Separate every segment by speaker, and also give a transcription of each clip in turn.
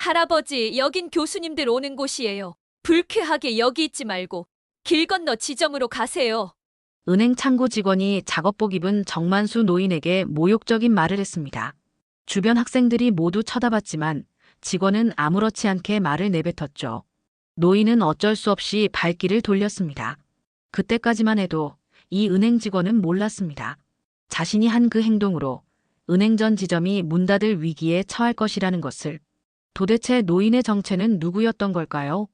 Speaker 1: 할아버지, 여긴 교수님들 오는 곳이에요. 불쾌하게 여기 있지 말고 길 건너 지점으로 가세요.
Speaker 2: 은행 창구 직원이 작업복 입은 정만수 노인에게 모욕적인 말을 했습니다. 주변 학생들이 모두 쳐다봤지만 직원은 아무렇지 않게 말을 내뱉었죠. 노인은 어쩔 수 없이 발길을 돌렸습니다. 그때까지만 해도 이 은행 직원은 몰랐습니다. 자신이 한 그 행동으로 은행 전 지점이 문 닫을 위기에 처할 것이라는 것을. 도대체 노인의 정체는 누구였던 걸까요?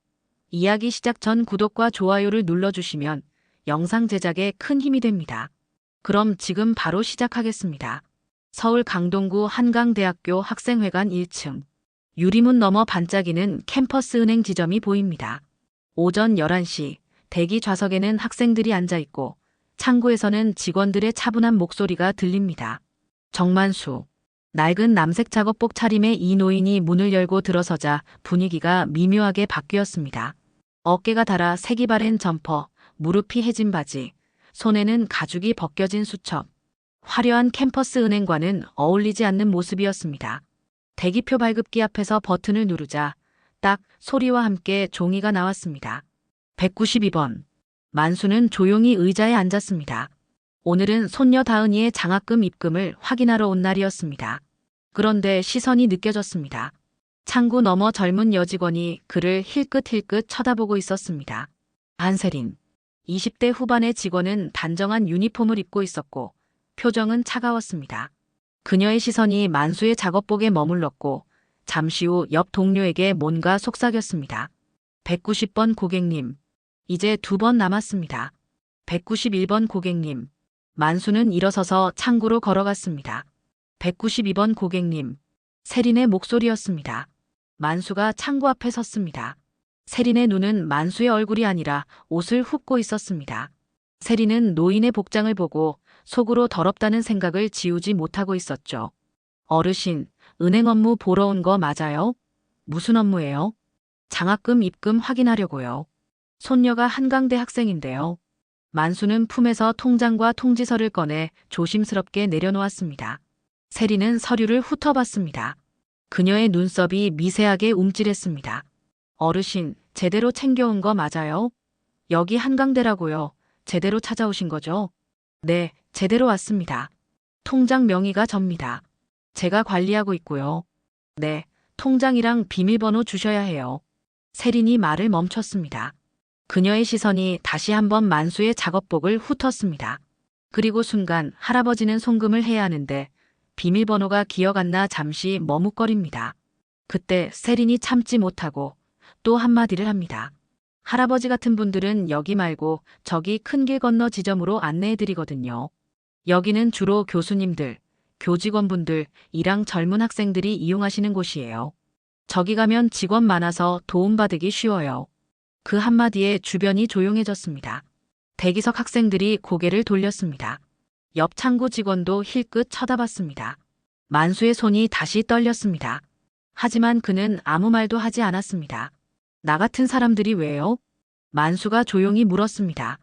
Speaker 2: 이야기 시작 전 구독과 좋아요를 눌러주시면 영상 제작에 큰 힘이 됩니다. 그럼 지금 바로 시작하겠습니다. 서울 강동구 한강대학교 학생회관 1층. 유리문 너머 반짝이는 캠퍼스 은행 지점이 보입니다. 오전 11시 대기 좌석에는 학생들이 앉아있고 창구에서는 직원들의 차분한 목소리가 들립니다. 정만수. 낡은 남색 작업복 차림의 이 노인이 문을 열고 들어서자 분위기가 미묘하게 바뀌었습니다. 어깨가 달아 색이 바랜 점퍼, 무릎이 해진 바지, 손에는 가죽이 벗겨진 수첩. 화려한 캠퍼스 은행과는 어울리지 않는 모습이었습니다. 대기표 발급기 앞에서 버튼을 누르자 딱 소리와 함께 종이가 나왔습니다. 192번. 만수는 조용히 의자에 앉았습니다. 오늘은 손녀 다은이의 장학금 입금을 확인하러 온 날이었습니다. 그런데 시선이 느껴졌습니다. 창구 너머 젊은 여직원이 그를 힐끗힐끗 쳐다보고 있었습니다. 안세린. 20대 후반의 직원은 단정한 유니폼을 입고 있었고 표정은 차가웠습니다. 그녀의 시선이 만수의 작업복에 머물렀고 잠시 후 옆 동료에게 뭔가 속삭였습니다. 190번 고객님. 이제 2번 남았습니다. 191번 고객님. 만수는 일어서서 창구로 걸어갔습니다. 192번 고객님. 세린의 목소리였습니다. 만수가 창구 앞에 섰습니다. 세린의 눈은 만수의 얼굴이 아니라 옷을 훑고 있었습니다. 세린은 노인의 복장을 보고 속으로 더럽다는 생각을 지우지 못하고 있었죠. 어르신, 은행 업무 보러 온 거 맞아요? 무슨 업무예요? 장학금 입금 확인하려고요. 손녀가 한강대 학생인데요. 만수는 품에서 통장과 통지서를 꺼내 조심스럽게 내려놓았습니다. 세린은 서류를 훑어봤습니다. 그녀의 눈썹이 미세하게 움찔했습니다. 어르신, 제대로 챙겨온 거 맞아요? 여기 한강대라고요. 제대로 찾아오신 거죠? 네, 제대로 왔습니다. 통장 명의가 접니다. 제가 관리하고 있고요. 네, 통장이랑 비밀번호 주셔야 해요. 세린이 말을 멈췄습니다. 그녀의 시선이 다시 한번 만수의 작업복을 훑었습니다. 그리고 순간 할아버지는 송금을 해야 하는데 비밀번호가 기억 안 나 잠시 머뭇거립니다. 그때 세린이 참지 못하고 또 한마디를 합니다. 할아버지 같은 분들은 여기 말고 저기 큰 길 건너 지점으로 안내해드리거든요. 여기는 주로 교수님들, 교직원분들, 이랑 젊은 학생들이 이용하시는 곳이에요. 저기 가면 직원 많아서 도움받기 쉬워요. 그 한마디에 주변이 조용해졌습니다. 대기석 학생들이 고개를 돌렸습니다. 옆 창구 직원도 힐끗 쳐다봤습니다. 만수의 손이 다시 떨렸습니다. 하지만 그는 아무 말도 하지 않았습니다. 나 같은 사람들이 왜요? 만수가 조용히 물었습니다.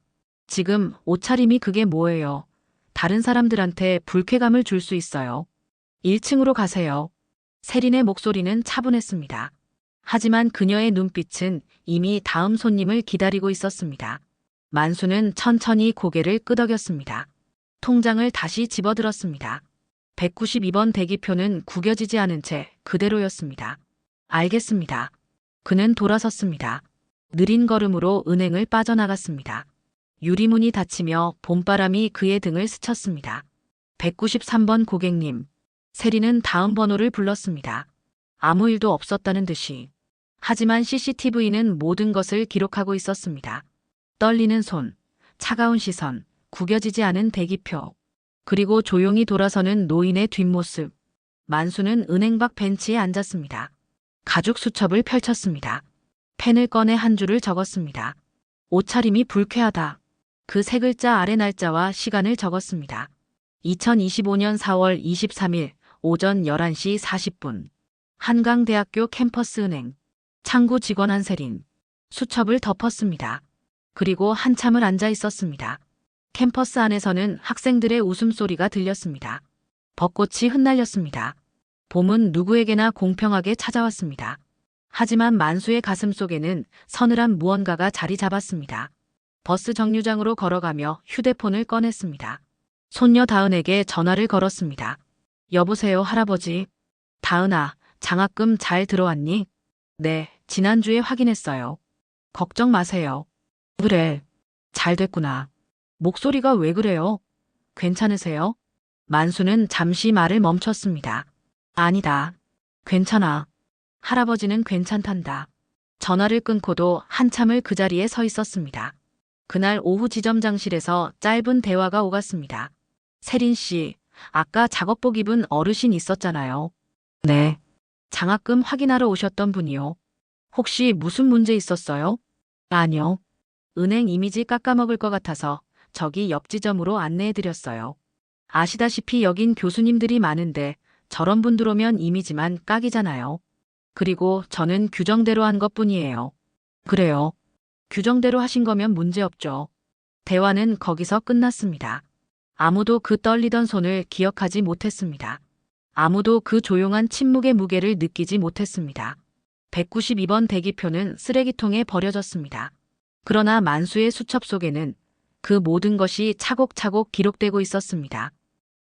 Speaker 2: 지금 옷차림이 그게 뭐예요? 다른 사람들한테 불쾌감을 줄 수 있어요. 1층으로 가세요. 세린의 목소리는 차분했습니다. 하지만 그녀의 눈빛은 이미 다음 손님을 기다리고 있었습니다. 만수는 천천히 고개를 끄덕였습니다. 통장을 다시 집어들었습니다. 192번 대기표는 구겨지지 않은 채 그대로였습니다. 알겠습니다. 그는 돌아섰습니다. 느린 걸음으로 은행을 빠져나갔습니다. 유리문이 닫히며 봄바람이 그의 등을 스쳤습니다. 193번 고객님. 세린은 다음 번호를 불렀습니다. 아무 일도 없었다는 듯이. 하지만 CCTV는 모든 것을 기록하고 있었습니다. 떨리는 손, 차가운 시선, 구겨지지 않은 대기표, 그리고 조용히 돌아서는 노인의 뒷모습. 만수는 은행 밖 벤치에 앉았습니다. 가죽 수첩을 펼쳤습니다. 펜을 꺼내 한 줄을 적었습니다. 옷차림이 불쾌하다. 그 세 글자 아래 날짜와 시간을 적었습니다. 2025년 4월 23일 오전 11시 40분. 한강대학교 캠퍼스 은행. 창구 직원 한세린. 수첩을 덮었습니다. 그리고 한참을 앉아 있었습니다. 캠퍼스 안에서는 학생들의 웃음소리가 들렸습니다. 벚꽃이 흩날렸습니다. 봄은 누구에게나 공평하게 찾아왔습니다. 하지만 만수의 가슴 속에는 서늘한 무언가가 자리 잡았습니다. 버스 정류장으로 걸어가며 휴대폰을 꺼냈습니다. 손녀 다은에게 전화를 걸었습니다. 여보세요, 할아버지. 다은아, 장학금 잘 들어왔니? 네, 지난주에 확인했어요. 걱정 마세요. 그래, 잘 됐구나. 목소리가 왜 그래요? 괜찮으세요? 만수는 잠시 말을 멈췄습니다. 아니다. 괜찮아. 할아버지는 괜찮단다. 전화를 끊고도 한참을 그 자리에 서 있었습니다. 그날 오후 지점장실에서 짧은 대화가 오갔습니다. 세린 씨, 아까 작업복 입은 어르신 있었잖아요. 네. 장학금 확인하러 오셨던 분이요. 혹시 무슨 문제 있었어요? 아니요. 은행 이미지 깎아먹을 것 같아서 저기 옆 지점으로 안내해드렸어요. 아시다시피 여긴 교수님들이 많은데 저런 분들 오면 이미지만 깎이잖아요. 그리고 저는 규정대로 한 것뿐이에요. 그래요. 규정대로 하신 거면 문제없죠. 대화는 거기서 끝났습니다. 아무도 그 떨리던 손을 기억하지 못했습니다. 아무도 그 조용한 침묵의 무게를 느끼지 못했습니다. 192번 대기표는 쓰레기통에 버려졌습니다. 그러나 만수의 수첩 속에는 그 모든 것이 차곡차곡 기록되고 있었습니다.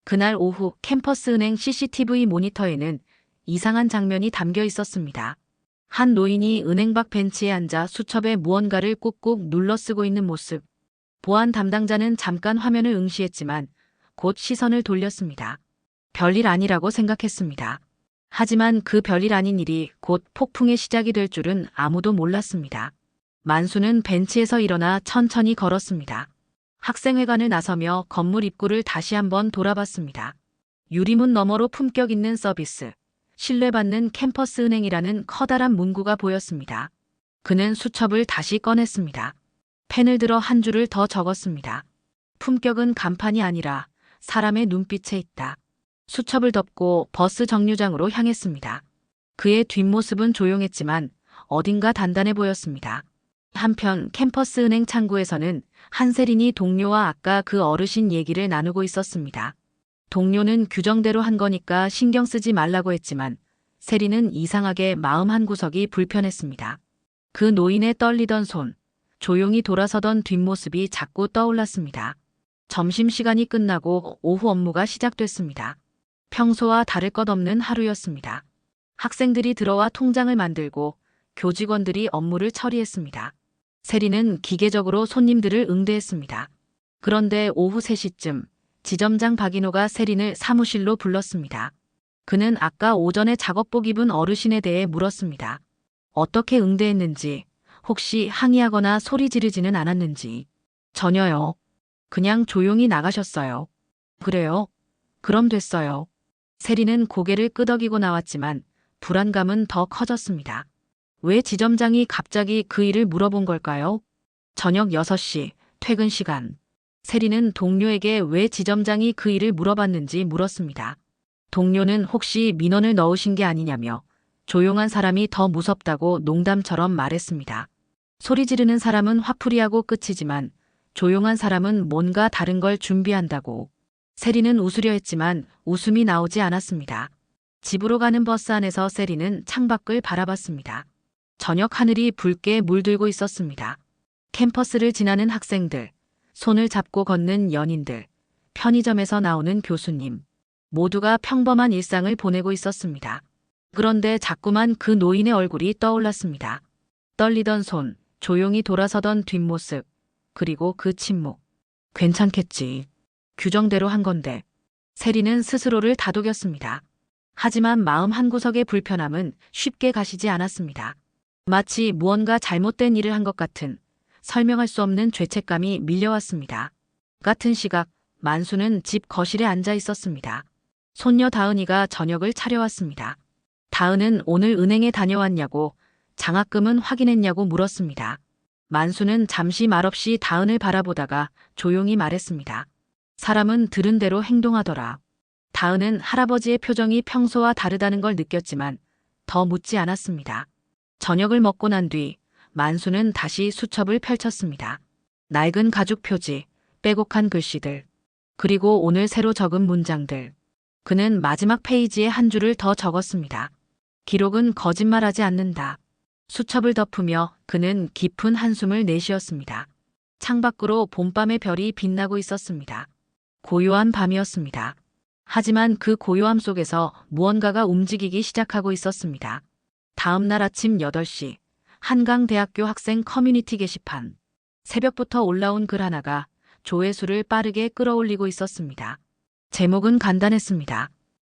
Speaker 2: 그날 오후 캠퍼스 은행 CCTV 모니터에는 이상한 장면이 담겨 있었습니다. 한 노인이 은행 밖 벤치에 앉아 수첩에 무언가를 꾹꾹 눌러 쓰고 있는 모습. 보안 담당자는 잠깐 화면을 응시했지만 곧 시선을 돌렸습니다. 별일 아니라고 생각했습니다. 하지만 그 별일 아닌 일이 곧 폭풍의 시작이 될 줄은 아무도 몰랐습니다. 만수는 벤치에서 일어나 천천히 걸었습니다. 학생회관을 나서며 건물 입구를 다시 한번 돌아봤습니다. 유리문 너머로 품격 있는 서비스, 신뢰받는 캠퍼스 은행이라는 커다란 문구가 보였습니다. 그는 수첩을 다시 꺼냈습니다. 펜을 들어 한 줄을 더 적었습니다. 품격은 간판이 아니라 사람의 눈빛에 있다. 수첩을 덮고 버스 정류장으로 향했습니다. 그의 뒷모습은 조용했지만 어딘가 단단해 보였습니다. 한편 캠퍼스 은행 창구에서는 한세린이 동료와 아까 그 어르신 얘기를 나누고 있었습니다. 동료는 규정대로 한 거니까 신경 쓰지 말라고 했지만 세린은 이상하게 마음 한구석이 불편했습니다. 그 노인의 떨리던 손, 조용히 돌아서던 뒷모습이 자꾸 떠올랐습니다. 점심시간이 끝나고 오후 업무가 시작됐습니다. 평소와 다를 것 없는 하루였습니다. 학생들이 들어와 통장을 만들고 교직원들이 업무를 처리했습니다. 세린은 기계적으로 손님들을 응대했습니다. 그런데 오후 3시쯤 지점장 박인호가 세린을 사무실로 불렀습니다. 그는 아까 오전에 작업복 입은 어르신에 대해 물었습니다. 어떻게 응대했는지, 혹시 항의하거나 소리 지르지는 않았는지. 전혀요. 그냥 조용히 나가셨어요. 그래요? 그럼 됐어요. 세린은 고개를 끄덕이고 나왔지만 불안감은 더 커졌습니다. 왜 지점장이 갑자기 그 일을 물어본 걸까요? 저녁 6시, 퇴근 시간. 세린은 동료에게 왜 지점장이 그 일을 물어봤는지 물었습니다. 동료는 혹시 민원을 넣으신 게 아니냐며 조용한 사람이 더 무섭다고 농담처럼 말했습니다. 소리 지르는 사람은 화풀이하고 끝이지만 조용한 사람은 뭔가 다른 걸 준비한다고. 세린은 웃으려 했지만 웃음이 나오지 않았습니다. 집으로 가는 버스 안에서 세린은 창밖을 바라봤습니다. 저녁 하늘이 붉게 물들고 있었습니다. 캠퍼스를 지나는 학생들, 손을 잡고 걷는 연인들, 편의점에서 나오는 교수님, 모두가 평범한 일상을 보내고 있었습니다. 그런데 자꾸만 그 노인의 얼굴이 떠올랐습니다. 떨리던 손, 조용히 돌아서던 뒷모습, 그리고 그 침묵. 괜찮겠지. 규정대로 한 건데. 세린은 스스로를 다독였습니다. 하지만 마음 한구석의 불편함은 쉽게 가시지 않았습니다. 마치 무언가 잘못된 일을 한 것 같은 설명할 수 없는 죄책감이 밀려왔습니다. 같은 시각 만수는 집 거실에 앉아 있었습니다. 손녀 다은이가 저녁을 차려왔습니다. 다은은 오늘 은행에 다녀왔냐고, 장학금은 확인했냐고 물었습니다. 만수는 잠시 말없이 다은을 바라보다가 조용히 말했습니다. 사람은 들은 대로 행동하더라. 다은은 할아버지의 표정이 평소와 다르다는 걸 느꼈지만 더 묻지 않았습니다. 저녁을 먹고 난 뒤 만수는 다시 수첩을 펼쳤습니다. 낡은 가죽 표지, 빼곡한 글씨들, 그리고 오늘 새로 적은 문장들. 그는 마지막 페이지에 한 줄을 더 적었습니다. 기록은 거짓말하지 않는다. 수첩을 덮으며 그는 깊은 한숨을 내쉬었습니다. 창밖으로 봄밤의 별이 빛나고 있었습니다. 고요한 밤이었습니다. 하지만 그 고요함 속에서 무언가가 움직이기 시작하고 있었습니다. 다음 날 아침 8시, 한강대학교 학생 커뮤니티 게시판. 새벽부터 올라온 글 하나가 조회수를 빠르게 끌어올리고 있었습니다. 제목은 간단했습니다.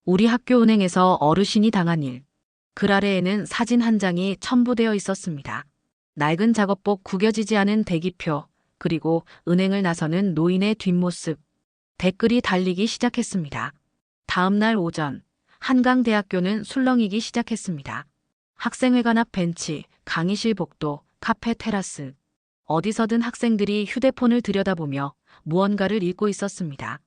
Speaker 2: 우리 학교 은행에서 어르신이 당한 일. 글 아래에는 사진 한 장이 첨부되어 있었습니다. 낡은 작업복, 구겨지지 않은 대기표, 그리고 은행을 나서는 노인의 뒷모습. 댓글이 달리기 시작했습니다. 다음 날 오전, 한강대학교는 술렁이기 시작했습니다. 학생회관 앞 벤치, 강의실 복도, 카페 테라스. 어디서든 학생들이 휴대폰을 들여다보며 무언가를 읽고 있었습니다.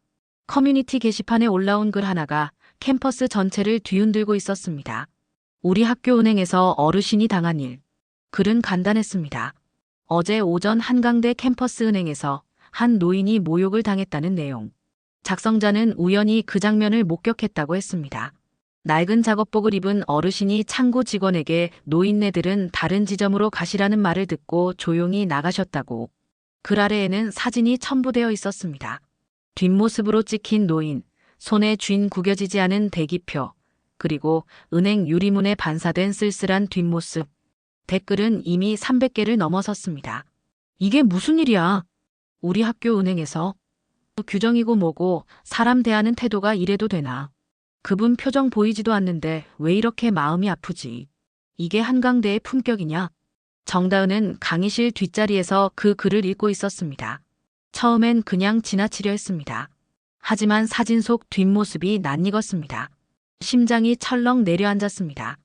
Speaker 2: 커뮤니티 게시판에 올라온 글 하나가 캠퍼스 전체를 뒤흔들고 있었습니다. 우리 학교 은행에서 어르신이 당한 일. 글은 간단했습니다. 어제 오전 한강대 캠퍼스 은행에서 한 노인이 모욕을 당했다는 내용. 작성자는 우연히 그 장면을 목격했다고 했습니다. 낡은 작업복을 입은 어르신이 창구 직원에게 노인네들은 다른 지점으로 가시라는 말을 듣고 조용히 나가셨다고. 글 아래에는 사진이 첨부되어 있었습니다. 뒷모습으로 찍힌 노인, 손에 쥔 구겨지지 않은 대기표, 그리고 은행 유리문에 반사된 쓸쓸한 뒷모습. 댓글은 이미 300개를 넘어섰습니다. 이게 무슨 일이야? 우리 학교 은행에서 규정이고 뭐고 사람 대하는 태도가 이래도 되나? 그분 표정 보이지도 않는데 왜 이렇게 마음이 아프지? 이게 한강대의 품격이냐? 정다은은 강의실 뒷자리에서 그 글을 읽고 있었습니다. 처음엔 그냥 지나치려 했습니다. 하지만 사진 속 뒷모습이 낯익었습니다. 심장이 철렁 내려앉았습니다.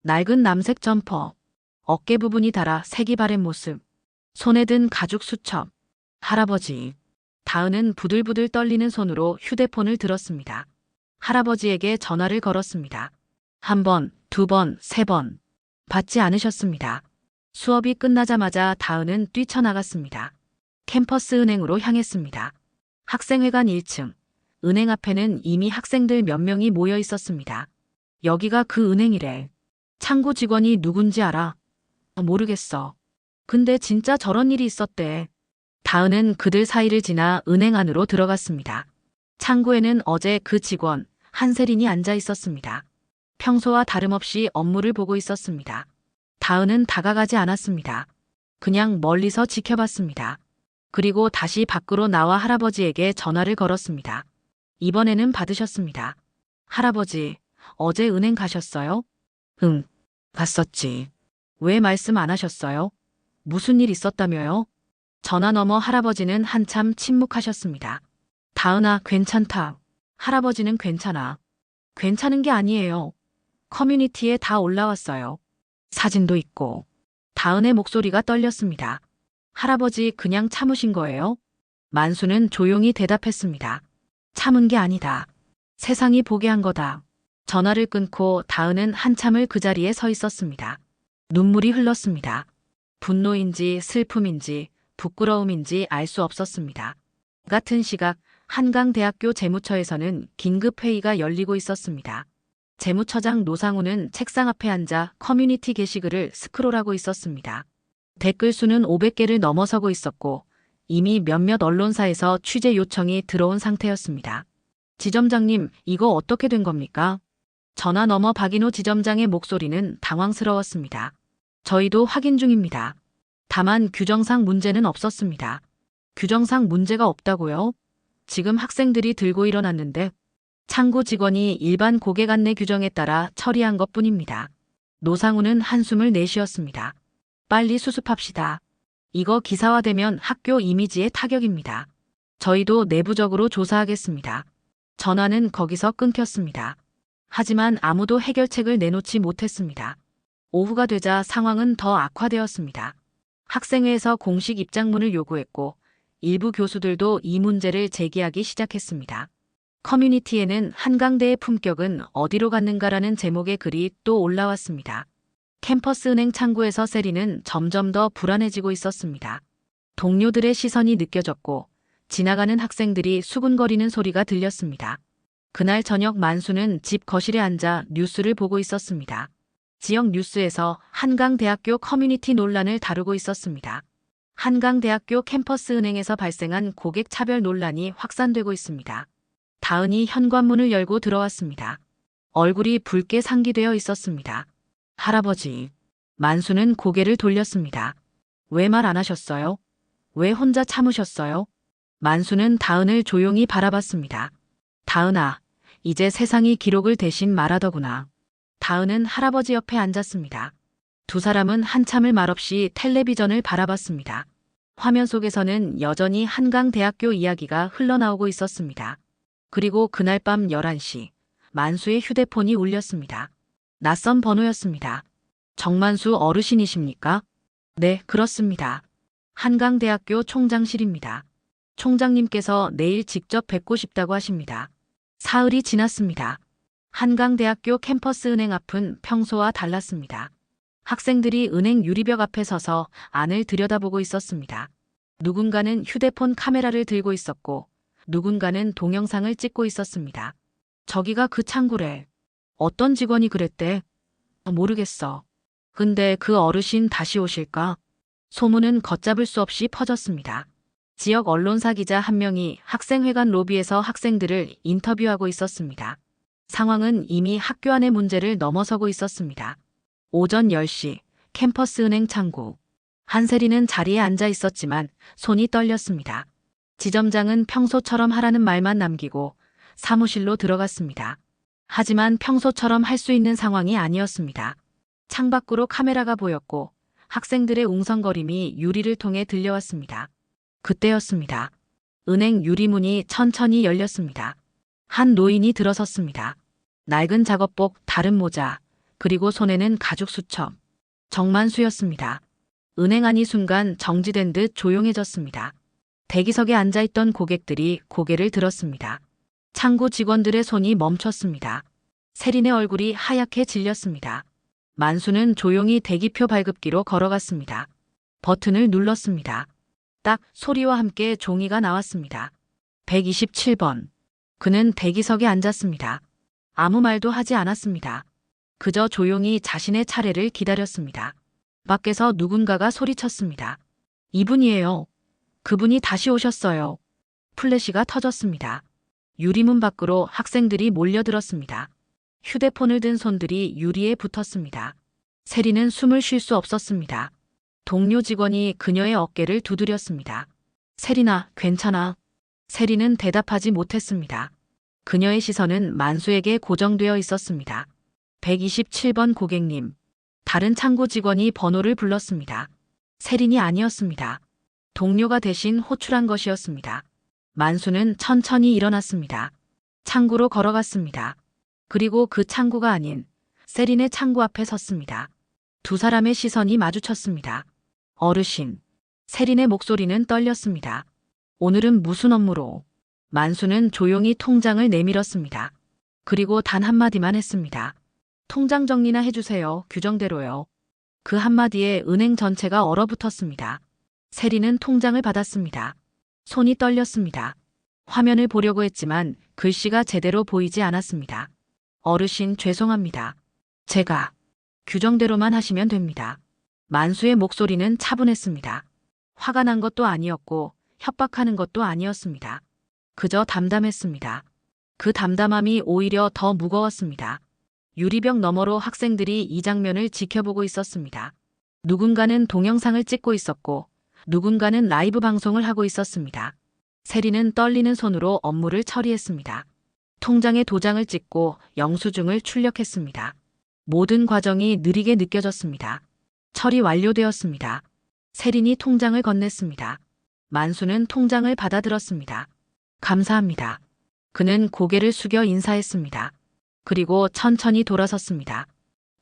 Speaker 2: 낡은 남색 점퍼, 어깨 부분이 닳아 색이 바랜 모습, 손에 든 가죽 수첩. 할아버지. 다은은 부들부들 떨리는 손으로 휴대폰을 들었습니다. 할아버지에게 전화를 걸었습니다. 1번, 2번, 3번. 받지 않으셨습니다. 수업이 끝나자마자 다은은 뛰쳐나갔습니다. 캠퍼스 은행으로 향했습니다. 학생회관 1층. 은행 앞에는 이미 학생들 몇 명이 모여 있었습니다. 여기가 그 은행이래. 창구 직원이 누군지 알아? 모르겠어. 근데 진짜 저런 일이 있었대. 다은은 그들 사이를 지나 은행 안으로 들어갔습니다. 창구에는 어제 그 직원, 한세린이 앉아 있었습니다. 평소와 다름없이 업무를 보고 있었습니다. 다은은 다가가지 않았습니다. 그냥 멀리서 지켜봤습니다. 그리고 다시 밖으로 나와 할아버지에게 전화를 걸었습니다. 이번에는 받으셨습니다. 할아버지, 어제 은행 가셨어요? 응, 갔었지. 왜 말씀 안 하셨어요? 무슨 일 있었다며요? 전화 너머 할아버지는 한참 침묵하셨습니다. 다은아, 괜찮다. 할아버지는 괜찮아. 괜찮은 게 아니에요. 커뮤니티에 다 올라왔어요. 사진도 있고. 다은의 목소리가 떨렸습니다. 할아버지 그냥 참으신 거예요? 만수는 조용히 대답했습니다. 참은 게 아니다. 세상이 보게 한 거다. 전화를 끊고 다은은 한참을 그 자리에 서 있었습니다. 눈물이 흘렀습니다. 분노인지 슬픔인지 부끄러움인지 알 수 없었습니다. 같은 시각 한강대학교 재무처에서는 긴급회의가 열리고 있었습니다. 재무처장 노상우는 책상 앞에 앉아 커뮤니티 게시글을 스크롤하고 있었습니다. 댓글 수는 500개를 넘어서고 있었고 이미 몇몇 언론사에서 취재 요청이 들어온 상태였습니다. 지점장님, 이거 어떻게 된 겁니까? 전화 너머 박인호 지점장의 목소리는 당황스러웠습니다. 저희도 확인 중입니다. 다만 규정상 문제는 없었습니다. 규정상 문제가 없다고요? 지금 학생들이 들고 일어났는데 창구 직원이 일반 고객 안내 규정에 따라 처리한 것뿐입니다. 노상우는 한숨을 내쉬었습니다. 빨리 수습합시다. 이거 기사화되면 학교 이미지에 타격입니다. 저희도 내부적으로 조사하겠습니다. 전화는 거기서 끊겼습니다. 하지만 아무도 해결책을 내놓지 못했습니다. 오후가 되자 상황은 더 악화되었습니다. 학생회에서 공식 입장문을 요구했고 일부 교수들도 이 문제를 제기하기 시작했습니다. 커뮤니티에는 한강대의 품격은 어디로 갔는가라는 제목의 글이 또 올라왔습니다. 캠퍼스 은행 창구에서 세리는 점점 더 불안해지고 있었습니다. 동료들의 시선이 느껴졌고 지나가는 학생들이 수군거리는 소리가 들렸습니다. 그날 저녁 만수는 집 거실에 앉아 뉴스를 보고 있었습니다. 지역 뉴스에서 한강대학교 커뮤니티 논란을 다루고 있었습니다. 한강대학교 캠퍼스 은행에서 발생한 고객 차별 논란이 확산되고 있습니다. 다은이 현관문을 열고 들어왔습니다. 얼굴이 붉게 상기되어 있었습니다. 할아버지. 만수는 고개를 돌렸습니다. 왜 말 안 하셨어요? 왜 혼자 참으셨어요? 만수는 다은을 조용히 바라봤습니다. 다은아, 이제 세상이 기록을 대신 말하더구나. 다은은 할아버지 옆에 앉았습니다. 두 사람은 한참을 말없이 텔레비전을 바라봤습니다. 화면 속에서는 여전히 한강대학교 이야기가 흘러나오고 있었습니다. 그리고 그날 밤 11시, 만수의 휴대폰이 울렸습니다. 낯선 번호였습니다. 정만수 어르신이십니까? 네, 그렇습니다. 한강대학교 총장실입니다. 총장님께서 내일 직접 뵙고 싶다고 하십니다. 사흘이 지났습니다. 한강대학교 캠퍼스 은행 앞은 평소와 달랐습니다. 학생들이 은행 유리벽 앞에 서서 안을 들여다보고 있었습니다. 누군가는 휴대폰 카메라를 들고 있었고 누군가는 동영상을 찍고 있었습니다. 저기가 그 창구래. 어떤 직원이 그랬대? 모르겠어. 근데 그 어르신 다시 오실까? 소문은 걷잡을 수 없이 퍼졌습니다. 지역 언론사 기자 한 명이 학생회관 로비에서 학생들을 인터뷰하고 있었습니다. 상황은 이미 학교 안의 문제를 넘어서고 있었습니다. 오전 10시 캠퍼스 은행 창구. 한세리는 자리에 앉아 있었지만 손이 떨렸습니다. 지점장은 평소처럼 하라는 말만 남기고 사무실로 들어갔습니다. 하지만 평소처럼 할 수 있는 상황이 아니었습니다. 창밖으로 카메라가 보였고 학생들의 웅성거림이 유리를 통해 들려왔습니다. 그때였습니다. 은행 유리문이 천천히 열렸습니다. 한 노인이 들어섰습니다. 낡은 작업복, 다른 모자, 그리고 손에는 가죽 수첩. 정만수였습니다. 은행 안이 순간 정지된 듯 조용해졌습니다. 대기석에 앉아있던 고객들이 고개를 들었습니다. 창구 직원들의 손이 멈췄습니다. 세린의 얼굴이 하얗게 질렸습니다. 만수는 조용히 대기표 발급기로 걸어갔습니다. 버튼을 눌렀습니다. 딱 소리와 함께 종이가 나왔습니다. 127번. 그는 대기석에 앉았습니다. 아무 말도 하지 않았습니다. 그저 조용히 자신의 차례를 기다렸습니다. 밖에서 누군가가 소리쳤습니다. 이분이에요. 그분이 다시 오셨어요. 플래시가 터졌습니다. 유리문 밖으로 학생들이 몰려들었습니다. 휴대폰을 든 손들이 유리에 붙었습니다. 세리는 숨을 쉴 수 없었습니다. 동료 직원이 그녀의 어깨를 두드렸습니다. 세리나, 괜찮아. 세리는 대답하지 못했습니다. 그녀의 시선은 만수에게 고정되어 있었습니다. 127번 고객님. 다른 창구 직원이 번호를 불렀습니다. 세린이 아니었습니다. 동료가 대신 호출한 것이었습니다. 만수는 천천히 일어났습니다. 창구로 걸어갔습니다. 그리고 그 창구가 아닌 세린의 창구 앞에 섰습니다. 두 사람의 시선이 마주쳤습니다. 어르신. 세린의 목소리는 떨렸습니다. 오늘은 무슨 업무로? 만수는 조용히 통장을 내밀었습니다. 그리고 단 한마디만 했습니다. 통장 정리나 해주세요. 규정대로요. 그 한마디에 은행 전체가 얼어붙었습니다. 세린은 통장을 받았습니다. 손이 떨렸습니다. 화면을 보려고 했지만 글씨가 제대로 보이지 않았습니다. 어르신 죄송합니다. 제가 규정대로만 하시면 됩니다. 만수의 목소리는 차분했습니다. 화가 난 것도 아니었고 협박하는 것도 아니었습니다. 그저 담담했습니다. 그 담담함이 오히려 더 무거웠습니다. 유리벽 너머로 학생들이 이 장면을 지켜보고 있었습니다. 누군가는 동영상을 찍고 있었고 누군가는 라이브 방송을 하고 있었습니다. 세리는 떨리는 손으로 업무를 처리했습니다. 통장에 도장을 찍고 영수증을 출력했습니다. 모든 과정이 느리게 느껴졌습니다. 처리 완료되었습니다. 세린이 통장을 건넸습니다. 만수는 통장을 받아들었습니다. 감사합니다. 그는 고개를 숙여 인사했습니다. 그리고 천천히 돌아섰습니다.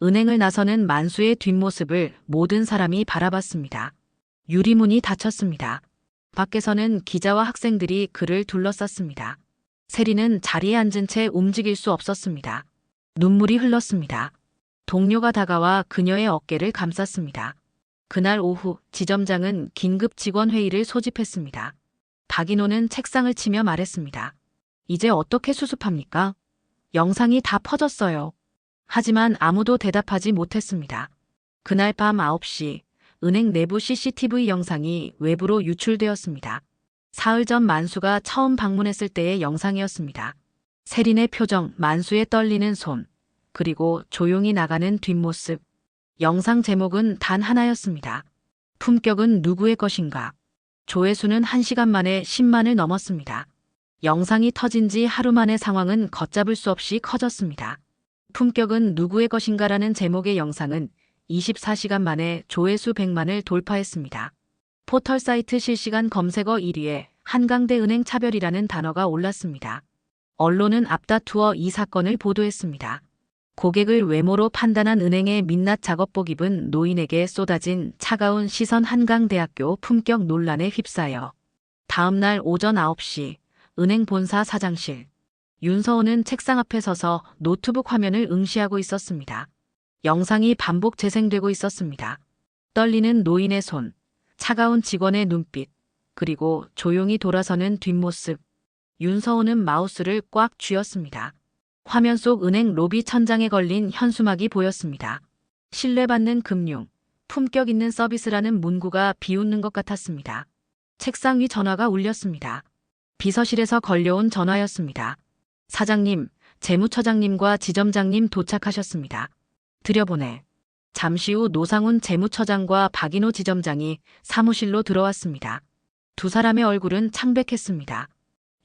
Speaker 2: 은행을 나서는 만수의 뒷모습을 모든 사람이 바라봤습니다. 유리문이 닫혔습니다. 밖에서는 기자와 학생들이 그를 둘러쌌습니다. 세리는 자리에 앉은 채 움직일 수 없었습니다. 눈물이 흘렀습니다. 동료가 다가와 그녀의 어깨를 감쌌습니다. 그날 오후 지점장은 긴급 직원 회의를 소집했습니다. 박인호는 책상을 치며 말했습니다. 이제 어떻게 수습합니까? 영상이 다 퍼졌어요. 하지만 아무도 대답하지 못했습니다. 그날 밤 9시 은행 내부 CCTV 영상이 외부로 유출되었습니다. 사흘 전 만수가 처음 방문했을 때의 영상이었습니다. 세린의 표정, 만수의 떨리는 손, 그리고 조용히 나가는 뒷모습. 영상 제목은 단 하나였습니다. 품격은 누구의 것인가? 조회수는 1시간 만에 10만을 넘었습니다. 영상이 터진 지 하루 만에 상황은 걷잡을 수 없이 커졌습니다. 품격은 누구의 것인가라는 제목의 영상은 24시간 만에 조회수 100만을 돌파했습니다. 포털 사이트 실시간 검색어 1위에 한강대은행 차별이라는 단어가 올랐습니다. 언론은 앞다투어 이 사건을 보도했습니다. 고객을 외모로 판단한 은행의 민낯 작업복 입은 노인에게 쏟아진 차가운 시선. 한강대학교 품격 논란에 휩싸여 다음 날 오전 9시 은행 본사 사장실. 윤서호는 책상 앞에 서서 노트북 화면을 응시하고 있었습니다. 영상이 반복 재생되고 있었습니다. 떨리는 노인의 손, 차가운 직원의 눈빛, 그리고 조용히 돌아서는 뒷모습. 윤서호는 마우스를 꽉 쥐었습니다. 화면 속 은행 로비 천장에 걸린 현수막이 보였습니다. 신뢰받는 금융, 품격 있는 서비스라는 문구가 비웃는 것 같았습니다. 책상 위 전화가 울렸습니다. 비서실에서 걸려온 전화였습니다. 사장님, 재무처장님과 지점장님 도착하셨습니다. 들여보내. 잠시 후 노상훈 재무처장과 박인호 지점장이 사무실로 들어왔습니다. 두 사람의 얼굴은 창백했습니다.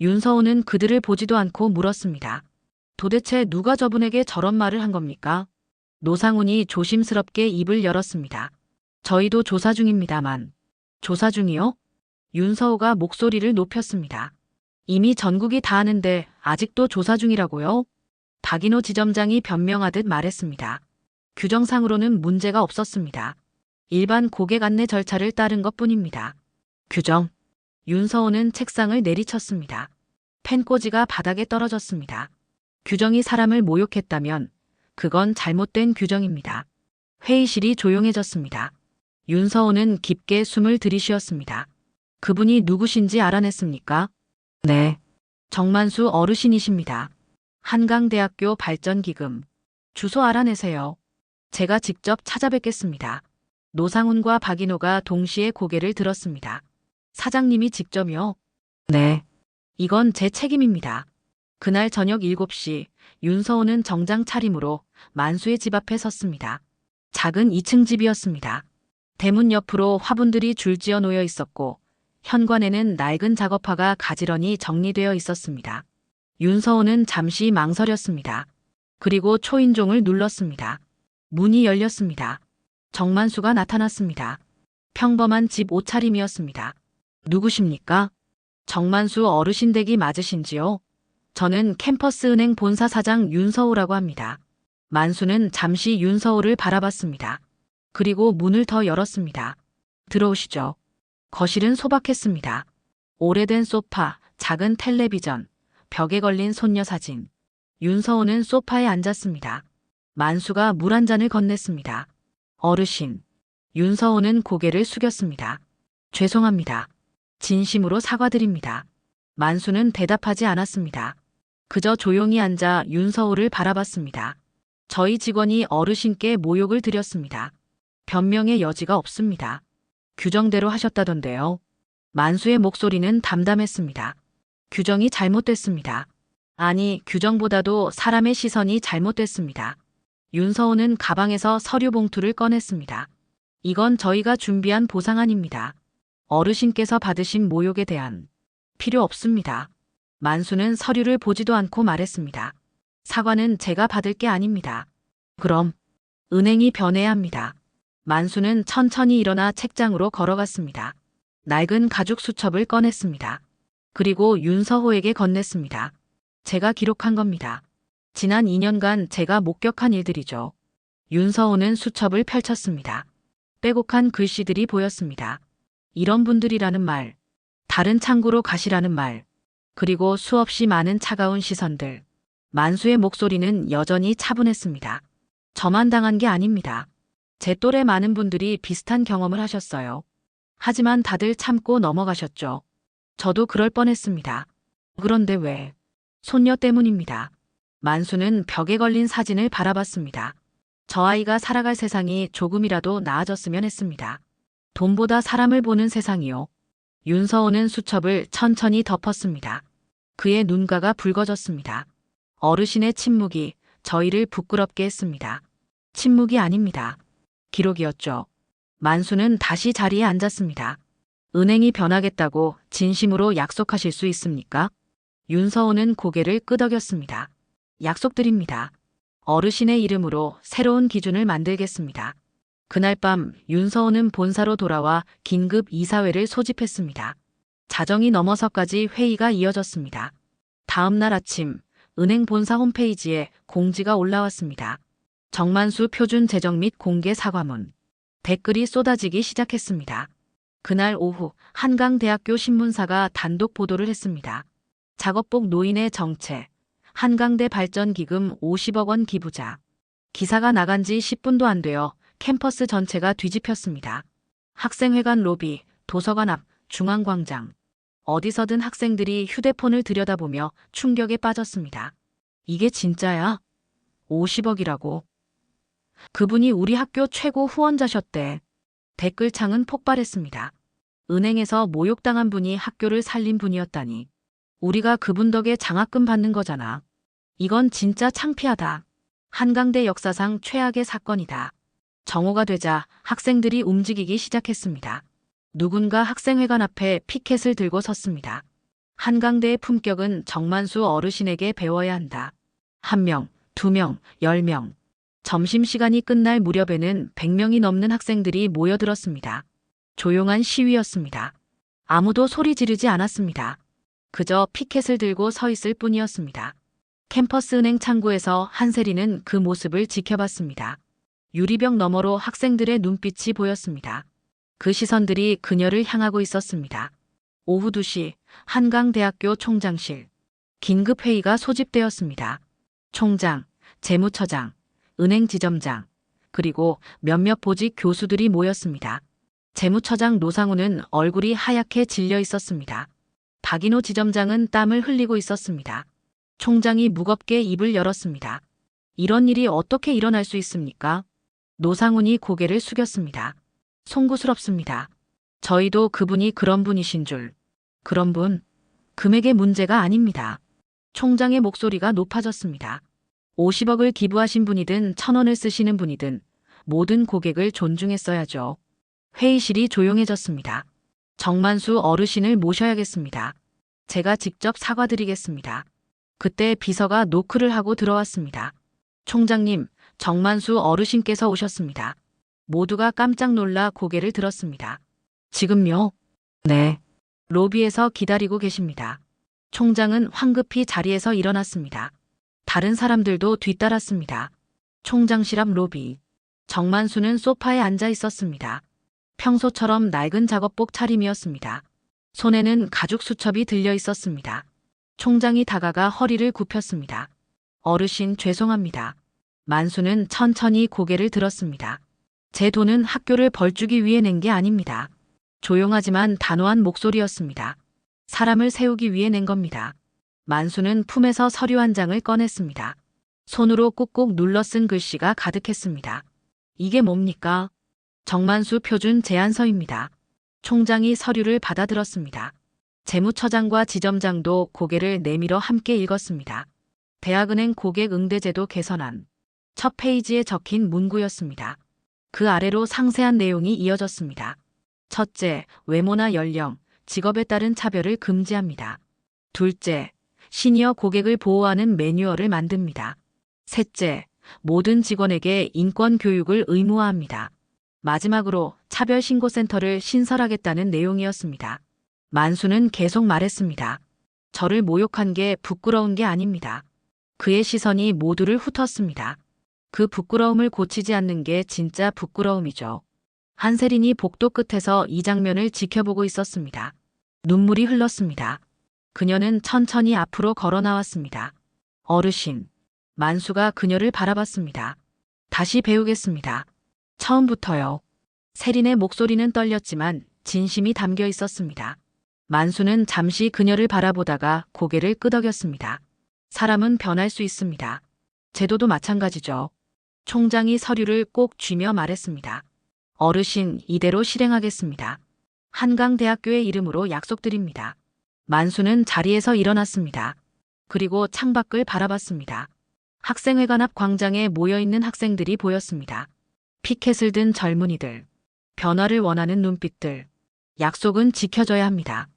Speaker 2: 윤서호는 그들을 보지도 않고 물었습니다. 도대체 누가 저분에게 저런 말을 한 겁니까? 노상훈이 조심스럽게 입을 열었습니다. 저희도 조사 중입니다만. 조사 중이요? 윤서호가 목소리를 높였습니다. 이미 전국이 다 아는데 아직도 조사 중이라고요? 박인호 지점장이 변명하듯 말했습니다. 규정상으로는 문제가 없었습니다. 일반 고객 안내 절차를 따른 것뿐입니다. 규정. 윤서호는 책상을 내리쳤습니다. 펜꽂이가 바닥에 떨어졌습니다. 규정이 사람을 모욕했다면 그건 잘못된 규정입니다. 회의실이 조용해졌습니다. 윤서호는 깊게 숨을 들이쉬었습니다. 그분이 누구신지 알아냈습니까? 네. 정만수 어르신이십니다. 한강대학교 발전기금. 주소 알아내세요. 제가 직접 찾아뵙겠습니다. 노상훈과 박인호가 동시에 고개를 들었습니다. 사장님이 직접요? 네. 이건 제 책임입니다. 그날 저녁 7시 윤서호는 정장 차림으로 만수의 집 앞에 섰습니다. 작은 2층 집이었습니다. 대문 옆으로 화분들이 줄지어 놓여 있었고 현관에는 낡은 작업화가 가지런히 정리되어 있었습니다. 윤서호는 잠시 망설였습니다. 그리고 초인종을 눌렀습니다. 문이 열렸습니다. 정만수가 나타났습니다. 평범한 집 옷차림이었습니다. 누구십니까? 정만수 어르신 댁이 맞으신지요? 저는 캠퍼스은행 본사 사장 윤서호라고 합니다. 만수는 잠시 윤서호를 바라봤습니다. 그리고 문을 더 열었습니다. 들어오시죠. 거실은 소박했습니다. 오래된 소파, 작은 텔레비전, 벽에 걸린 손녀 사진. 윤서호는 소파에 앉았습니다. 만수가 물 한 잔을 건넸습니다. 어르신. 윤서호는 고개를 숙였습니다. 죄송합니다. 진심으로 사과드립니다. 만수는 대답하지 않았습니다. 그저 조용히 앉아 윤서호를 바라봤습니다. 저희 직원이 어르신께 모욕을 드렸습니다. 변명의 여지가 없습니다. 규정대로 하셨다던데요. 만수의 목소리는 담담했습니다. 규정이 잘못됐습니다. 아니, 규정보다도 사람의 시선이 잘못됐습니다. 윤서호는 가방에서 서류 봉투를 꺼냈습니다. 이건 저희가 준비한 보상안입니다. 어르신께서 받으신 모욕에 대한 필요 없습니다. 만수는 서류를 보지도 않고 말했습니다. 사과는 제가 받을 게 아닙니다. 그럼 은행이 변해야 합니다. 만수는 천천히 일어나 책장으로 걸어갔습니다. 낡은 가죽 수첩을 꺼냈습니다. 그리고 윤서호에게 건넸습니다. 제가 기록한 겁니다. 지난 2년간 제가 목격한 일들이죠. 윤서호는 수첩을 펼쳤습니다. 빼곡한 글씨들이 보였습니다. 이런 분들이라는 말, 다른 창구로 가시라는 말, 그리고 수없이 많은 차가운 시선들. 만수의 목소리는 여전히 차분했습니다. 저만 당한 게 아닙니다. 제 또래 많은 분들이 비슷한 경험을 하셨어요. 하지만 다들 참고 넘어가셨죠. 저도 그럴 뻔했습니다. 그런데 왜? 손녀 때문입니다. 만수는 벽에 걸린 사진을 바라봤습니다. 저 아이가 살아갈 세상이 조금이라도 나아졌으면 했습니다. 돈보다 사람을 보는 세상이요. 윤서호는 수첩을 천천히 덮었습니다. 그의 눈가가 붉어졌습니다. 어르신의 침묵이 저희를 부끄럽게 했습니다. 침묵이 아닙니다. 기록이었죠. 만수는 다시 자리에 앉았습니다. 은행이 변하겠다고 진심으로 약속하실 수 있습니까? 윤서호는 고개를 끄덕였습니다. 약속드립니다. 어르신의 이름으로 새로운 기준을 만들겠습니다. 그날 밤 윤서호는 본사로 돌아와 긴급 이사회를 소집했습니다. 자정이 넘어서까지 회의가 이어졌습니다. 다음 날 아침 은행 본사 홈페이지에 공지가 올라왔습니다. 정만수 표준 재정 및 공개 사과문. 댓글이 쏟아지기 시작했습니다. 그날 오후 한강대학교 신문사가 단독 보도를 했습니다. 작업복 노인의 정체, 한강대 발전기금 50억 원 기부자. 기사가 나간 지 10분도 안 되어 캠퍼스 전체가 뒤집혔습니다. 학생회관 로비, 도서관 앞, 중앙광장. 어디서든 학생들이 휴대폰을 들여다보며 충격에 빠졌습니다. 이게 진짜야? 50억이라고. 그분이 우리 학교 최고 후원자셨대. 댓글창은 폭발했습니다. 은행에서 모욕당한 분이 학교를 살린 분이었다니. 우리가 그분 덕에 장학금 받는 거잖아. 이건 진짜 창피하다. 한강대 역사상 최악의 사건이다. 정오가 되자 학생들이 움직이기 시작했습니다. 누군가 학생회관 앞에 피켓을 들고 섰습니다. 한강대의 품격은 정만수 어르신에게 배워야 한다. 1명, 2명, 10명. 점심시간이 끝날 무렵에는 100명이 넘는 학생들이 모여들었습니다. 조용한 시위였습니다. 아무도 소리 지르지 않았습니다. 그저 피켓을 들고 서 있을 뿐이었습니다. 캠퍼스 은행 창구에서 한세리는 그 모습을 지켜봤습니다. 유리벽 너머로 학생들의 눈빛이 보였습니다. 그 시선들이 그녀를 향하고 있었습니다. 오후 2시 한강대학교 총장실. 긴급회의가 소집되었습니다. 총장, 재무처장, 은행지점장, 그리고 몇몇 보직 교수들이 모였습니다. 재무처장 노상우는 얼굴이 하얗게 질려 있었습니다. 박인호 지점장은 땀을 흘리고 있었습니다. 총장이 무겁게 입을 열었습니다. 이런 일이 어떻게 일어날 수 있습니까? 노상훈이 고개를 숙였습니다. 송구스럽습니다. 저희도 그분이 그런 분이신 줄. 그런 분? 금액의 문제가 아닙니다. 총장의 목소리가 높아졌습니다. 50억을 기부하신 분이든 1,000원을 쓰시는 분이든 모든 고객을 존중했어야죠. 회의실이 조용해졌습니다. 정만수 어르신을 모셔야겠습니다. 제가 직접 사과드리겠습니다. 그때 비서가 노크를 하고 들어왔습니다. 총장님, 정만수 어르신께서 오셨습니다. 모두가 깜짝 놀라 고개를 들었습니다. 지금요? 네. 로비에서 기다리고 계십니다. 총장은 황급히 자리에서 일어났습니다. 다른 사람들도 뒤따랐습니다. 총장실 앞 로비. 정만수는 소파에 앉아 있었습니다. 평소처럼 낡은 작업복 차림이었습니다. 손에는 가죽 수첩이 들려 있었습니다. 총장이 다가가 허리를 굽혔습니다. 어르신 죄송합니다. 만수는 천천히 고개를 들었습니다. 제 돈은 학교를 벌주기 위해 낸 게 아닙니다. 조용하지만 단호한 목소리였습니다. 사람을 세우기 위해 낸 겁니다. 만수는 품에서 서류 한 장을 꺼냈습니다. 손으로 꾹꾹 눌러 쓴 글씨가 가득했습니다. 이게 뭡니까? 정만수 표준 제안서입니다. 총장이 서류를 받아들었습니다. 재무처장과 지점장도 고개를 내밀어 함께 읽었습니다. 대학은행 고객 응대제도 개선안. 첫 페이지에 적힌 문구였습니다. 그 아래로 상세한 내용이 이어졌습니다. 첫째, 외모나 연령, 직업에 따른 차별을 금지합니다. 둘째, 시니어 고객을 보호하는 매뉴얼을 만듭니다. 셋째, 모든 직원에게 인권 교육을 의무화합니다. 마지막으로 차별신고센터를 신설하겠다는 내용이었습니다. 만수는 계속 말했습니다. 저를 모욕한 게 부끄러운 게 아닙니다. 그의 시선이 모두를 훑었습니다. 그 부끄러움을 고치지 않는 게 진짜 부끄러움이죠. 한세린이 복도 끝에서 이 장면을 지켜보고 있었습니다. 눈물이 흘렀습니다. 그녀는 천천히 앞으로 걸어 나왔습니다. 어르신. 만수가 그녀를 바라봤습니다. 다시 배우겠습니다. 처음부터요. 세린의 목소리는 떨렸지만 진심이 담겨 있었습니다. 만수는 잠시 그녀를 바라보다가 고개를 끄덕였습니다. 사람은 변할 수 있습니다. 제도도 마찬가지죠. 총장이 서류를 꼭 쥐며 말했습니다. 어르신, 이대로 실행하겠습니다. 한강대학교의 이름으로 약속드립니다. 만수는 자리에서 일어났습니다. 그리고 창밖을 바라봤습니다. 학생회관 앞 광장에 모여있는 학생들이 보였습니다. 피켓을 든 젊은이들, 변화를 원하는 눈빛들. 약속은 지켜져야 합니다.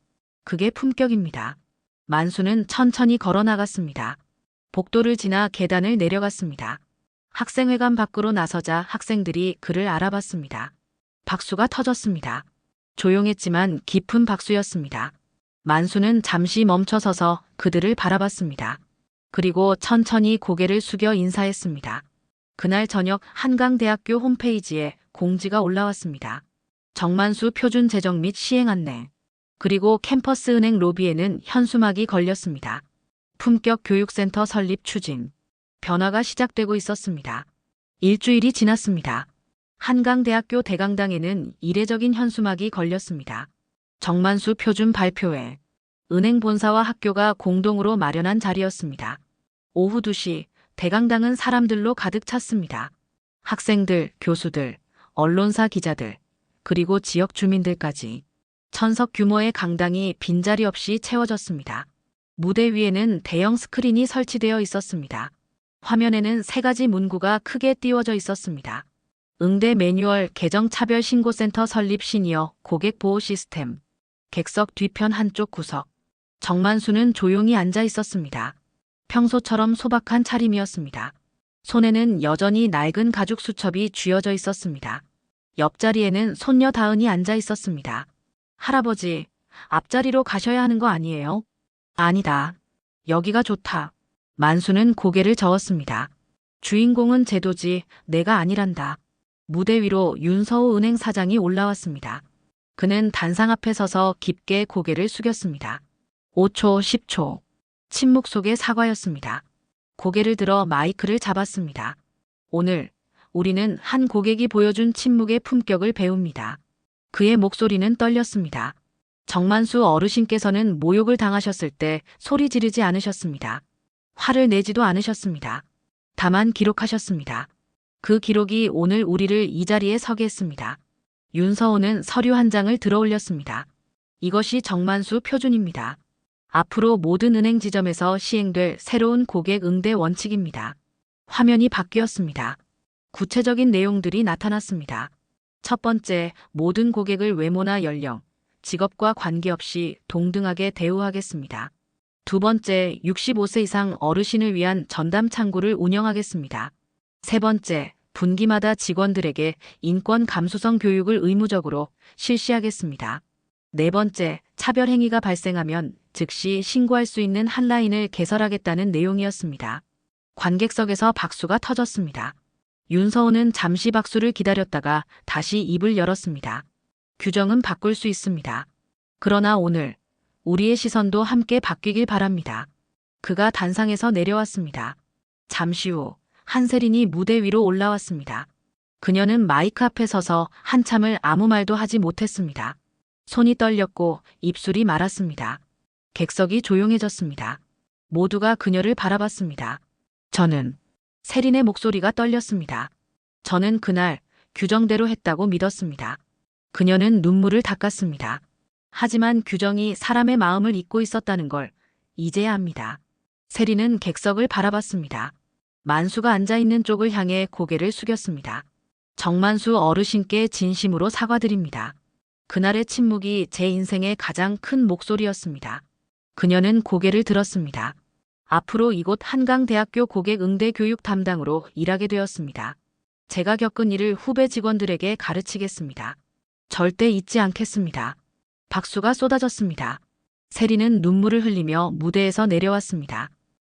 Speaker 2: 그게 품격입니다. 만수는 천천히 걸어 나갔습니다. 복도를 지나 계단을 내려갔습니다. 학생회관 밖으로 나서자 학생들이 그를 알아봤습니다. 박수가 터졌습니다. 조용했지만 깊은 박수였습니다. 만수는 잠시 멈춰서서 그들을 바라봤습니다. 그리고 천천히 고개를 숙여 인사했습니다. 그날 저녁 한강대학교 홈페이지에 공지가 올라왔습니다. 정만수 표준 제정 및 시행 안내. 그리고 캠퍼스 은행 로비에는 현수막이 걸렸습니다. 품격 교육센터 설립 추진. 변화가 시작되고 있었습니다. 일주일이 지났습니다. 한강대학교 대강당에는 이례적인 현수막이 걸렸습니다. 정만수 표준 발표회. 은행 본사와 학교가 공동으로 마련한 자리였습니다. 오후 2시 대강당은 사람들로 가득 찼습니다. 학생들, 교수들, 언론사 기자들, 그리고 지역 주민들까지. 1000석 규모의 강당이 빈자리 없이 채워졌습니다. 무대 위에는 대형 스크린이 설치되어 있었습니다. 화면에는 3가지 문구가 크게 띄워져 있었습니다. 응대 매뉴얼 개정 차별 신고센터 설립 시니어 고객 보호 시스템. 객석 뒤편 한쪽 구석. 정만수는 조용히 앉아 있었습니다. 평소처럼 소박한 차림이었습니다. 손에는 여전히 낡은 가죽 수첩이 쥐어져 있었습니다. 옆자리에는 손녀 다은이 앉아 있었습니다. 할아버지, 앞자리로 가셔야 하는 거 아니에요? 아니다. 여기가 좋다. 만수는 고개를 저었습니다. 주인공은 제도지 내가 아니란다. 무대 위로 윤서우 은행 사장이 올라왔습니다. 그는 단상 앞에 서서 깊게 고개를 숙였습니다. 5초, 10초. 침묵 속의 사과였습니다. 고개를 들어 마이크를 잡았습니다. 오늘 우리는 한 고객이 보여준 침묵의 품격을 배웁니다. 그의 목소리는 떨렸습니다. 정만수 어르신께서는 모욕을 당하셨을 때 소리 지르지 않으셨습니다. 화를 내지도 않으셨습니다. 다만 기록하셨습니다. 그 기록이 오늘 우리를 이 자리에 서게 했습니다. 윤서호는 서류 한 장을 들어 올렸습니다. 이것이 정만수 표준입니다. 앞으로 모든 은행 지점에서 시행될 새로운 고객 응대 원칙입니다. 화면이 바뀌었습니다. 구체적인 내용들이 나타났습니다. 첫 번째, 모든 고객을 외모나 연령, 직업과 관계없이 동등하게 대우하겠습니다. 두 번째, 65세 이상 어르신을 위한 전담 창구를 운영하겠습니다. 세 번째, 분기마다 직원들에게 인권 감수성 교육을 의무적으로 실시하겠습니다. 네 번째, 차별 행위가 발생하면 즉시 신고할 수 있는 한라인을 개설하겠다는 내용이었습니다. 관객석에서 박수가 터졌습니다. 윤서우는 잠시 박수를 기다렸다가 다시 입을 열었습니다. 규정은 바꿀 수 있습니다. 그러나 오늘 우리의 시선도 함께 바뀌길 바랍니다. 그가 단상에서 내려왔습니다. 잠시 후 한세린이 무대 위로 올라왔습니다. 그녀는 마이크 앞에 서서 한참을 아무 말도 하지 못했습니다. 손이 떨렸고 입술이 말았습니다. 객석이 조용해졌습니다. 모두가 그녀를 바라봤습니다. 세린의 목소리가 떨렸습니다. 저는 그날 규정대로 했다고 믿었습니다. 그녀는 눈물을 닦았습니다. 하지만 규정이 사람의 마음을 잊고 있었다는 걸 이제야 합니다. 세린은 객석을 바라봤습니다. 만수가 앉아있는 쪽을 향해 고개를 숙였습니다. 정만수 어르신께 진심으로 사과드립니다. 그날의 침묵이 제 인생의 가장 큰 목소리였습니다. 그녀는 고개를 들었습니다. 앞으로 이곳 한강대학교 고객 응대 교육 담당으로 일하게 되었습니다. 제가 겪은 일을 후배 직원들에게 가르치겠습니다. 절대 잊지 않겠습니다. 박수가 쏟아졌습니다. 세린은 눈물을 흘리며 무대에서 내려왔습니다.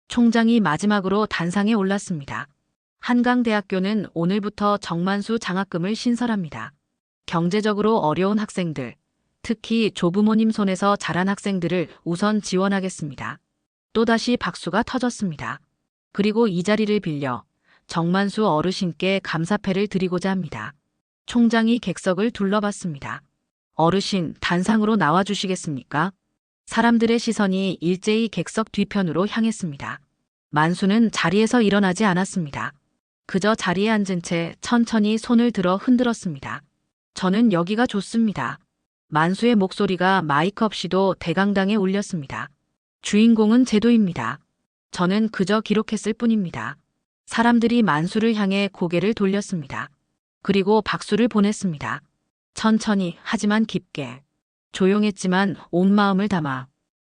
Speaker 2: 총장이 마지막으로 단상에 올랐습니다. 한강대학교는 오늘부터 정만수 장학금을 신설합니다. 경제적으로 어려운 학생들, 특히 조부모님 손에서 자란 학생들을 우선 지원하겠습니다. 또다시 박수가 터졌습니다. 그리고 이 자리를 빌려 정만수 어르신께 감사패를 드리고자 합니다. 총장이 객석을 둘러봤습니다. 어르신, 단상으로 나와주시겠습니까? 사람들의 시선이 일제히 객석 뒤편으로 향했습니다. 만수는 자리에서 일어나지 않았습니다. 그저 자리에 앉은 채 천천히 손을 들어 흔들었습니다. 저는 여기가 좋습니다. 만수의 목소리가 마이크 없이도 대강당에 울렸습니다. 주인공은 제도입니다. 저는 그저 기록했을 뿐입니다. 사람들이 만수를 향해 고개를 돌렸습니다. 그리고 박수를 보냈습니다. 천천히 하지만 깊게. 조용했지만 온 마음을 담아.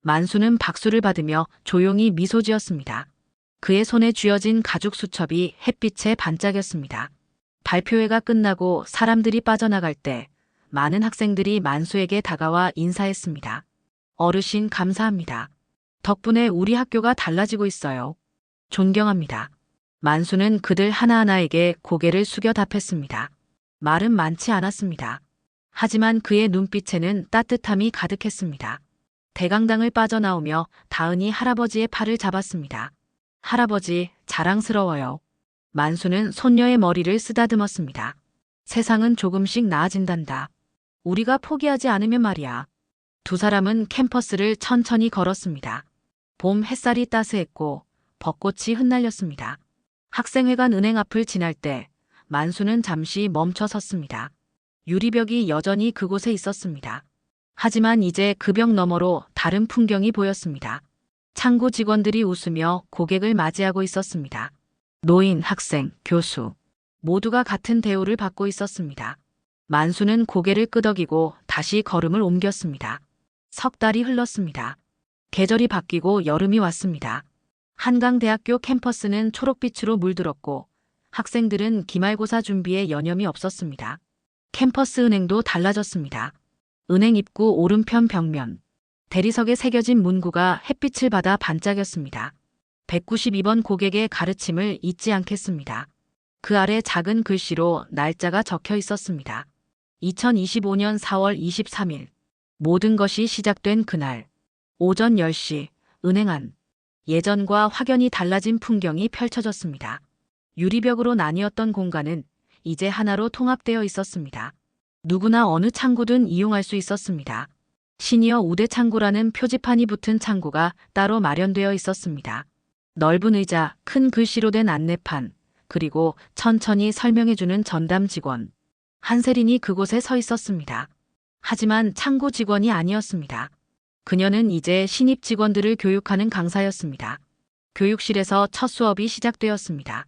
Speaker 2: 만수는 박수를 받으며 조용히 미소 지었습니다. 그의 손에 쥐어진 가죽 수첩이 햇빛에 반짝였습니다. 발표회가 끝나고 사람들이 빠져나갈 때 많은 학생들이 만수에게 다가와 인사했습니다. 어르신 감사합니다. 덕분에 우리 학교가 달라지고 있어요. 존경합니다. 만수는 그들 하나하나에게 고개를 숙여 답했습니다. 말은 많지 않았습니다. 하지만 그의 눈빛에는 따뜻함이 가득했습니다. 대강당을 빠져나오며 다은이 할아버지의 팔을 잡았습니다. 할아버지, 자랑스러워요. 만수는 손녀의 머리를 쓰다듬었습니다. 세상은 조금씩 나아진단다. 우리가 포기하지 않으면 말이야. 두 사람은 캠퍼스를 천천히 걸었습니다. 봄 햇살이 따스했고 벚꽃이 흩날렸습니다. 학생회관 은행 앞을 지날 때 만수는 잠시 멈춰 섰습니다. 유리벽이 여전히 그곳에 있었습니다. 하지만 이제 그 벽 너머로 다른 풍경이 보였습니다. 창구 직원들이 웃으며 고객을 맞이하고 있었습니다. 노인, 학생, 교수 모두가 같은 대우를 받고 있었습니다. 만수는 고개를 끄덕이고 다시 걸음을 옮겼습니다. 석 달이 흘렀습니다. 계절이 바뀌고 여름이 왔습니다. 한강대학교 캠퍼스는 초록빛으로 물들었고 학생들은 기말고사 준비에 여념이 없었습니다. 캠퍼스 은행도 달라졌습니다. 은행 입구 오른편 벽면, 대리석에 새겨진 문구가 햇빛을 받아 반짝였습니다. 192번 고객의 가르침을 잊지 않겠습니다. 그 아래 작은 글씨로 날짜가 적혀 있었습니다. 2025년 4월 23일. 모든 것이 시작된 그날. 오전 10시, 은행 안. 예전과 확연히 달라진 풍경이 펼쳐졌습니다. 유리벽으로 나뉘었던 공간은 이제 하나로 통합되어 있었습니다. 누구나 어느 창구든 이용할 수 있었습니다. 시니어 우대 창구라는 표지판이 붙은 창구가 따로 마련되어 있었습니다. 넓은 의자, 큰 글씨로 된 안내판, 그리고 천천히 설명해주는 전담 직원. 한세린이 그곳에 서 있었습니다. 하지만 창구 직원이 아니었습니다. 그녀는 이제 신입 직원들을 교육하는 강사였습니다. 교육실에서 첫 수업이 시작되었습니다.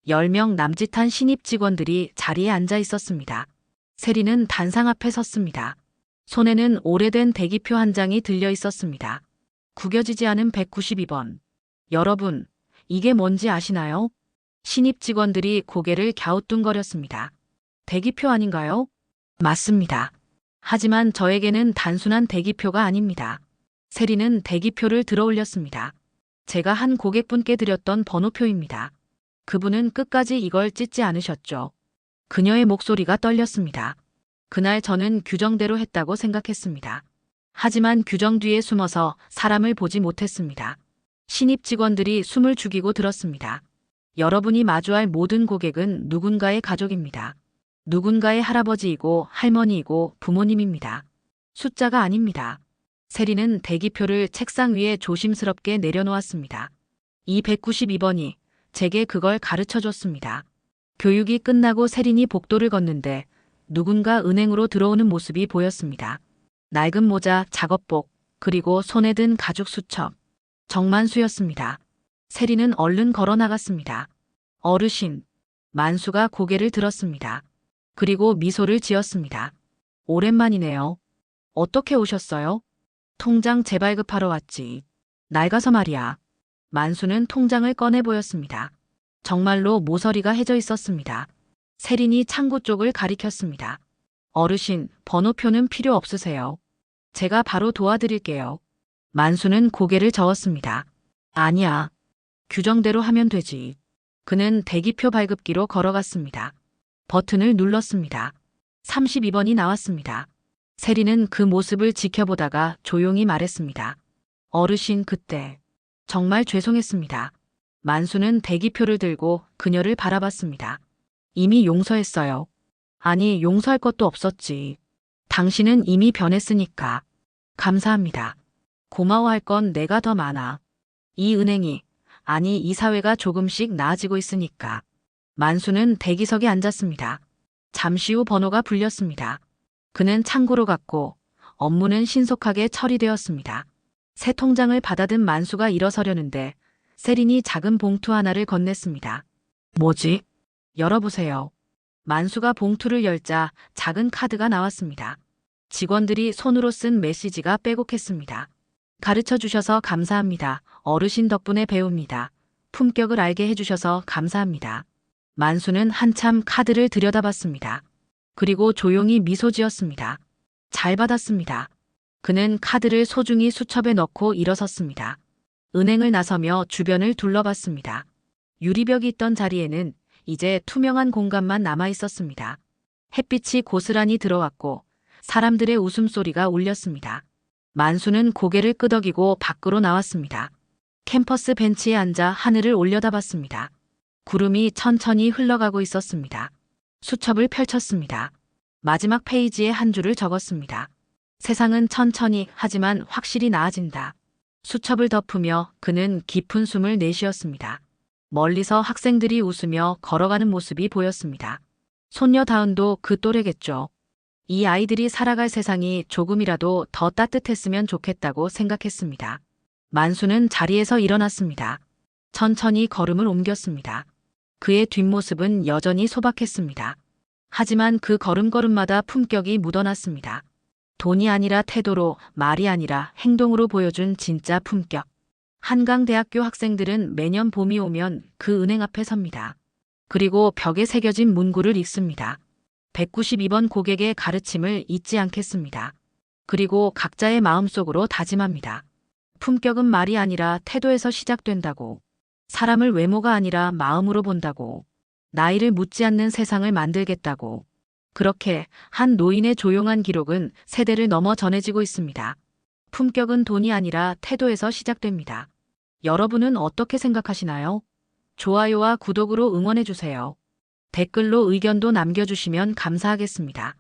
Speaker 2: 10명 남짓한 신입 직원들이 자리에 앉아 있었습니다. 세린은 단상 앞에 섰습니다. 손에는 오래된 대기표 한 장이 들려 있었습니다. 구겨지지 않은 192번. 여러분, 이게 뭔지 아시나요? 신입 직원들이 고개를 갸우뚱거렸습니다. 대기표 아닌가요? 맞습니다. 하지만 저에게는 단순한 대기표가 아닙니다. 세린은 대기표를 들어 올렸습니다. 제가 한 고객분께 드렸던 번호표입니다. 그분은 끝까지 이걸 찢지 않으셨죠. 그녀의 목소리가 떨렸습니다. 그날 저는 규정대로 했다고 생각했습니다. 하지만 규정 뒤에 숨어서 사람을 보지 못했습니다. 신입 직원들이 숨을 죽이고 들었습니다. 여러분이 마주할 모든 고객은 누군가의 가족입니다. 누군가의 할아버지이고 할머니이고 부모님입니다. 숫자가 아닙니다. 세린은 대기표를 책상 위에 조심스럽게 내려놓았습니다. 이 192번이 제게 그걸 가르쳐 줬습니다. 교육이 끝나고 세린이 복도를 걷는데 누군가 은행으로 들어오는 모습이 보였습니다. 낡은 모자, 작업복, 그리고 손에 든 가죽 수첩. 정만수였습니다. 세린은 얼른 걸어 나갔습니다. 어르신. 만수가 고개를 들었습니다. 그리고 미소를 지었습니다. 오랜만이네요. 어떻게 오셨어요? 통장 재발급하러 왔지. 낡아서 말이야. 만수는 통장을 꺼내 보였습니다. 정말로 모서리가 해져 있었습니다. 세린이 창구 쪽을 가리켰습니다. 어르신, 번호표는 필요 없으세요. 제가 바로 도와드릴게요. 만수는 고개를 저었습니다. 아니야. 규정대로 하면 되지. 그는 대기표 발급기로 걸어갔습니다. 버튼을 눌렀습니다. 32번이 나왔습니다. 세린은 그 모습을 지켜보다가 조용히 말했습니다. 어르신 그때 정말 죄송했습니다. 만수는 대기표를 들고 그녀를 바라봤습니다. 이미 용서했어요. 아니, 용서할 것도 없었지. 당신은 이미 변했으니까. 감사합니다. 고마워할 건 내가 더 많아. 이 은행이 아니, 이 사회가 조금씩 나아지고 있으니까. 만수는 대기석에 앉았습니다. 잠시 후 번호가 불렸습니다. 그는 창구로 갔고 업무는 신속하게 처리되었습니다. 새 통장을 받아든 만수가 일어서려는데 세린이 작은 봉투 하나를 건넸습니다. 뭐지? 열어보세요. 만수가 봉투를 열자 작은 카드가 나왔습니다. 직원들이 손으로 쓴 메시지가 빼곡했습니다. 가르쳐 주셔서 감사합니다. 어르신 덕분에 배웁니다. 품격을 알게 해주셔서 감사합니다. 만수는 한참 카드를 들여다봤습니다. 그리고 조용히 미소 지었습니다. 잘 받았습니다. 그는 카드를 소중히 수첩에 넣고 일어섰습니다. 은행을 나서며 주변을 둘러봤습니다. 유리벽이 있던 자리에는 이제 투명한 공간만 남아 있었습니다. 햇빛이 고스란히 들어왔고 사람들의 웃음소리가 울렸습니다. 만수는 고개를 끄덕이고 밖으로 나왔습니다. 캠퍼스 벤치에 앉아 하늘을 올려다봤습니다. 구름이 천천히 흘러가고 있었습니다. 수첩을 펼쳤습니다. 마지막 페이지에 한 줄을 적었습니다. 세상은 천천히 하지만 확실히 나아진다. 수첩을 덮으며 그는 깊은 숨을 내쉬었습니다. 멀리서 학생들이 웃으며 걸어가는 모습이 보였습니다. 손녀다운도 그 또래겠죠. 이 아이들이 살아갈 세상이 조금이라도 더 따뜻했으면 좋겠다고 생각했습니다. 만수는 자리에서 일어났습니다. 천천히 걸음을 옮겼습니다. 그의 뒷모습은 여전히 소박했습니다. 하지만 그 걸음걸음마다 품격이 묻어났습니다. 돈이 아니라 태도로, 말이 아니라 행동으로 보여준 진짜 품격. 한강대학교 학생들은 매년 봄이 오면 그 은행 앞에 섭니다. 그리고 벽에 새겨진 문구를 읽습니다. 192번 고객의 가르침을 잊지 않겠습니다. 그리고 각자의 마음속으로 다짐합니다. 품격은 말이 아니라 태도에서 시작된다고. 사람을 외모가 아니라 마음으로 본다고. 나이를 묻지 않는 세상을 만들겠다고. 그렇게 한 노인의 조용한 기록은 세대를 넘어 전해지고 있습니다. 품격은 돈이 아니라 태도에서 시작됩니다. 여러분은 어떻게 생각하시나요? 좋아요와 구독으로 응원해주세요. 댓글로 의견도 남겨주시면 감사하겠습니다.